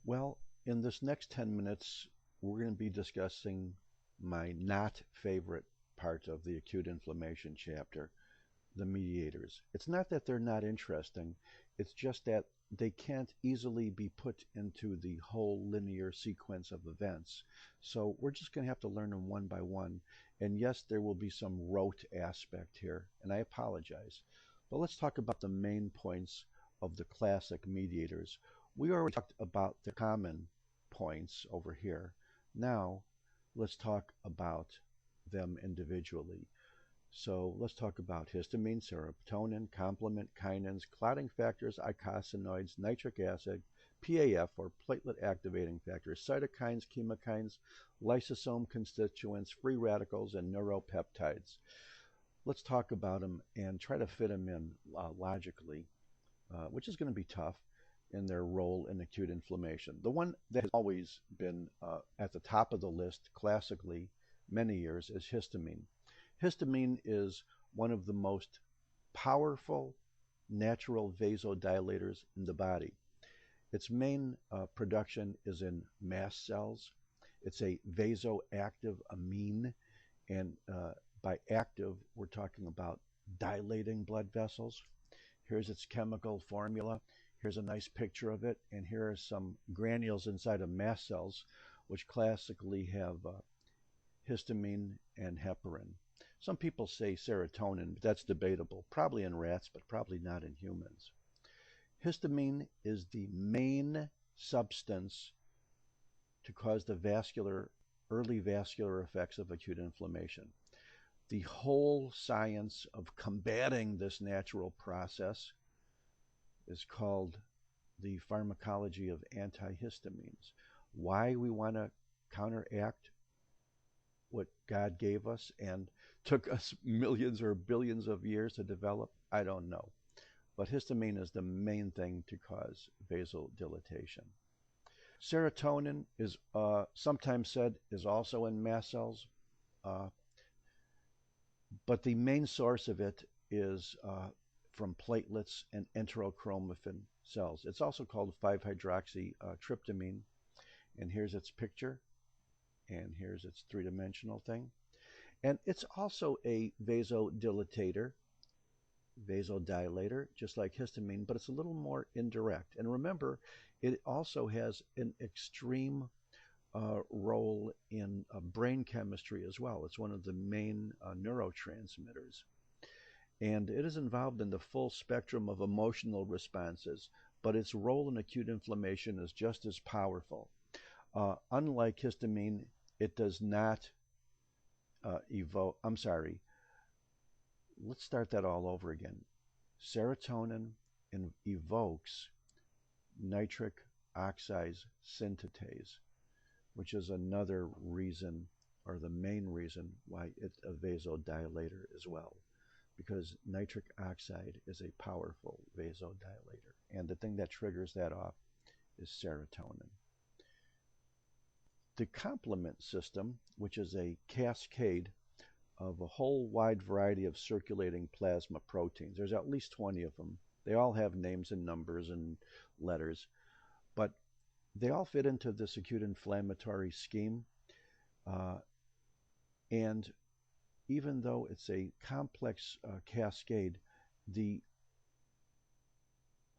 Well, in this next 10 minutes, we're going to be discussing my not favorite part of the acute inflammation chapter, the mediators. It's not that they're not interesting, it's just that they can't easily be put into the whole linear sequence of events. So we're just going to have to learn them one by one. And yes, there will be some rote aspect here, and I apologize. But let's talk about the main points of the classic mediators. We already talked about the common points over here. Now, let's talk about them individually. So let's talk about histamine, serotonin, complement, kinins, clotting factors, eicosanoids, nitric acid, PAF or platelet activating factors, cytokines, chemokines, lysosome constituents, free radicals, and neuropeptides. Let's talk about them and try to fit them in logically, which is going to be tough in their role in acute inflammation. The one that has always been at the top of the list classically many years is histamine. Histamine is one of the most powerful natural vasodilators in the body. Its main production is in mast cells. It's a vasoactive amine, and by active, we're talking about dilating blood vessels. Here's its chemical formula. Here's a nice picture of it, and here are some granules inside of mast cells, which classically have histamine and heparin. Some people say serotonin, but that's debatable. Probably in rats, but probably not in humans. Histamine is the main substance to cause the early vascular effects of acute inflammation. The whole science of combating this natural process is called the pharmacology of antihistamines. Why we want to counteract what God gave us and took us millions or billions of years to develop, I don't know. But histamine is the main thing to cause vasodilatation. Serotonin is sometimes said is also in mast cells, but the main source of it is from platelets and enterochromaffin cells. It's also called 5-hydroxytryptamine, and here's its picture, and here's its three-dimensional thing. And it's also a vasodilator, just like histamine, but it's a little more indirect. And remember, it also has an extreme role in brain chemistry as well. It's one of the main neurotransmitters. And it is involved in the full spectrum of emotional responses, but its role in acute inflammation is just as powerful. Unlike histamine, it does not let's start that all over again. Serotonin evokes nitric oxide synthetase, which is another reason, or the main reason, why it's a vasodilator as well, because nitric oxide is a powerful vasodilator, and the thing that triggers that off is serotonin. The complement system, which is a cascade of a whole wide variety of circulating plasma proteins. There's at least 20 of them. They all have names and numbers and letters, but they all fit into this acute inflammatory scheme. And even though it's a complex cascade, the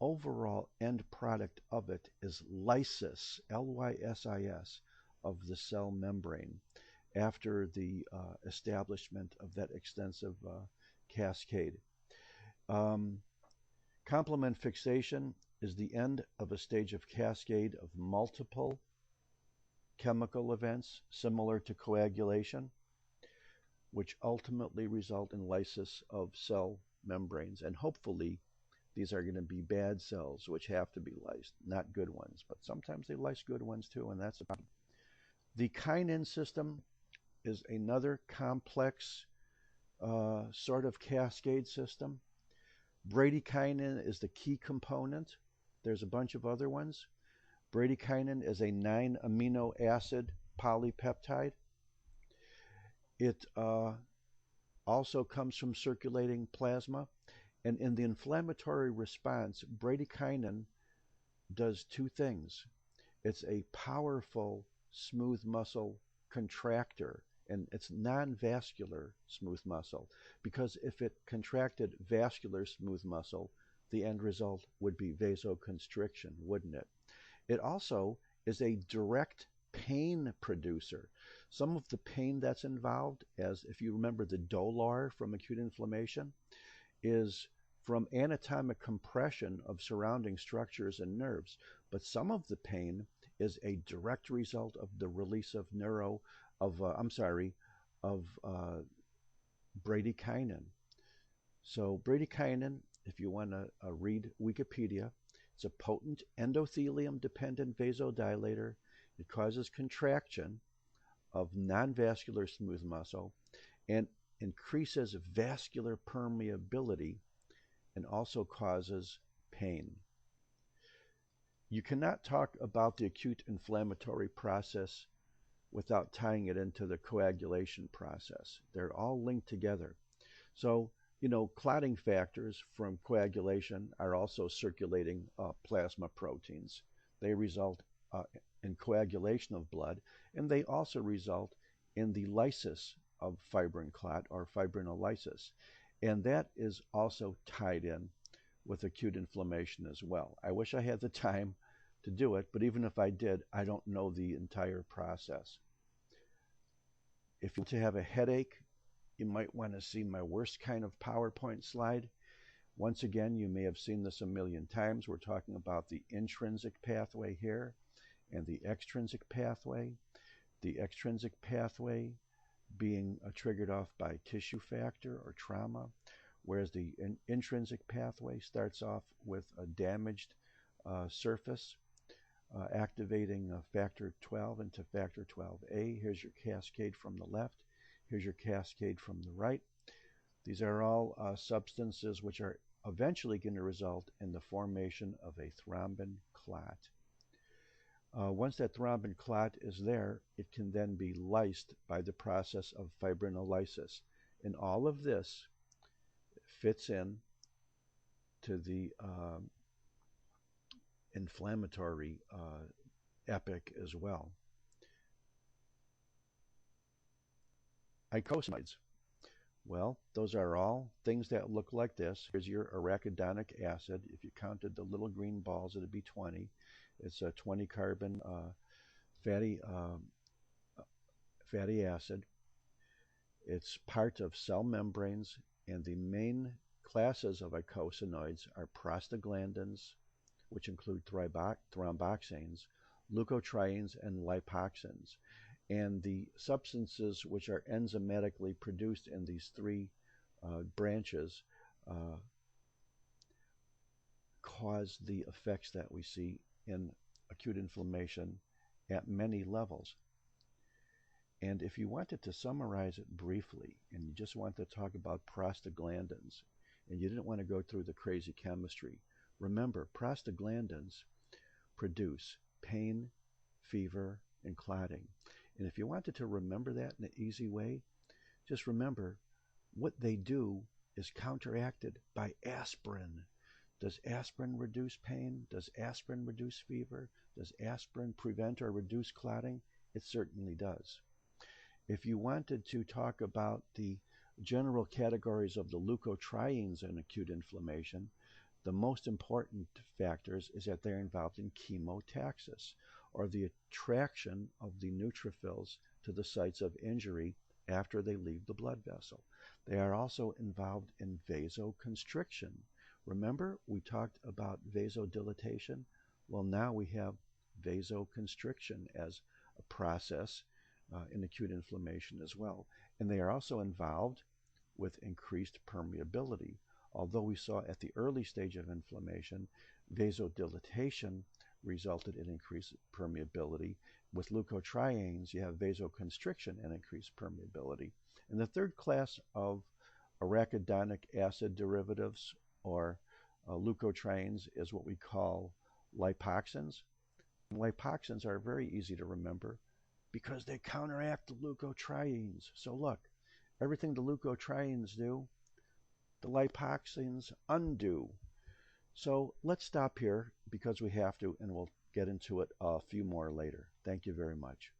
overall end product of it is lysis, Lysis, of the cell membrane after the establishment of that extensive cascade. Complement fixation is the end of a stage of cascade of multiple chemical events similar to coagulation, which ultimately result in lysis of cell membranes. And hopefully these are going to be bad cells which have to be lysed, not good ones. But sometimes they lyse good ones too, and that's a problem. The kinin system is another complex sort of cascade system. Bradykinin is the key component. There's a bunch of other ones. Bradykinin is a 9-amino acid polypeptide. It also comes from circulating plasma. And in the inflammatory response, bradykinin does two things. It's a powerful smooth muscle contractor, and it's non-vascular smooth muscle, because if it contracted vascular smooth muscle, the end result would be vasoconstriction, wouldn't it? It also is a direct pain producer. Some of the pain that's involved, as if you remember the dolor from acute inflammation, is from anatomic compression of surrounding structures and nerves. But some of the pain is a direct result of the release of bradykinin. So bradykinin, if you want to read Wikipedia, it's a potent endothelium-dependent vasodilator. It causes contraction of non-vascular smooth muscle and increases vascular permeability and also causes pain. You cannot talk about the acute inflammatory process without tying it into the coagulation process. They're all linked together. So, clotting factors from coagulation are also circulating plasma proteins. They result in coagulation of blood, and they also result in the lysis of fibrin clot or fibrinolysis. And that is also tied in with acute inflammation as well. I wish I had the time to do it, but even if I did, I don't know the entire process. If you want to have a headache, you might want to see my worst kind of PowerPoint slide. Once again, you may have seen this a million times. We're talking about the intrinsic pathway here and the extrinsic pathway. The extrinsic pathway being triggered off by tissue factor or trauma, whereas the intrinsic pathway starts off with a damaged surface, activating factor 12 into factor 12A. Here's your cascade from the left. Here's your cascade from the right. These are all substances which are eventually going to result in the formation of a thrombin clot. Once that thrombin clot is there, it can then be lysed by the process of fibrinolysis. And all of this fits in to the inflammatory epic as well. Eicosanoids. Well, those are all things that look like this. Here's your arachidonic acid. If you counted the little green balls, it would be 20. It's a 20 carbon fatty acid. It's part of cell membranes, and the main classes of eicosanoids are prostaglandins, which include thromboxanes, leukotrienes, and lipoxins. And the substances which are enzymatically produced in these three branches cause the effects that we see in acute inflammation at many levels. And if you wanted to summarize it briefly, and you just want to talk about prostaglandins, and you didn't want to go through the crazy chemistry, remember, prostaglandins produce pain, fever, and clotting. And if you wanted to remember that in an easy way, just remember what they do is counteracted by aspirin. Does aspirin reduce pain? Does aspirin reduce fever? Does aspirin prevent or reduce clotting? It certainly does. If you wanted to talk about the general categories of the leukotrienes in acute inflammation, the most important factors is that they're involved in chemotaxis, or the attraction of the neutrophils to the sites of injury after they leave the blood vessel. They are also involved in vasoconstriction. Remember, we talked about vasodilatation? Well, now we have vasoconstriction as a process in acute inflammation as well. And they are also involved with increased permeability. Although we saw at the early stage of inflammation, vasodilatation resulted in increased permeability. With leukotrienes, you have vasoconstriction and increased permeability. And the third class of arachidonic acid derivatives, or leukotrienes, is what we call lipoxins. Lipoxins are very easy to remember because they counteract the leukotrienes. So look, everything the leukotrienes do, the lipoxins undo. So let's stop here because we have to, and we'll get into it a few more later. Thank you very much.